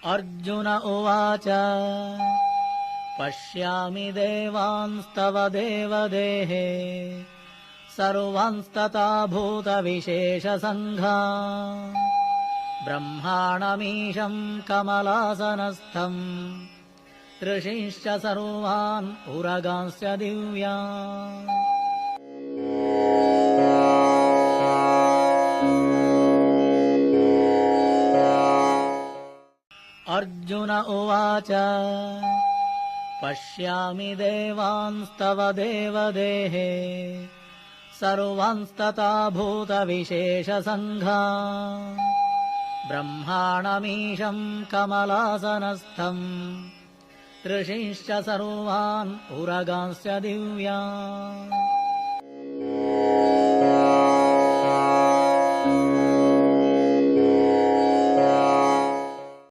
अर्जुन उवाच पश्यामि देवांस्तव देवदेहे सर्वांस्तथा भूतविशेषसङ्घा ब्रह्माणमीशम् कमलासनस्थम् ऋषींश्च सर्वान् उरगांश्च दिव्यान्। अर्जुन उवाच पश्यामि देवांस्तव देवदेहे सर्वांस्तथा भूतविशेषसङ्घा ब्रह्माणमीशम् कमलासनस्थम् ऋषींश्च सर्वान् उरगांश्च दिव्यान्।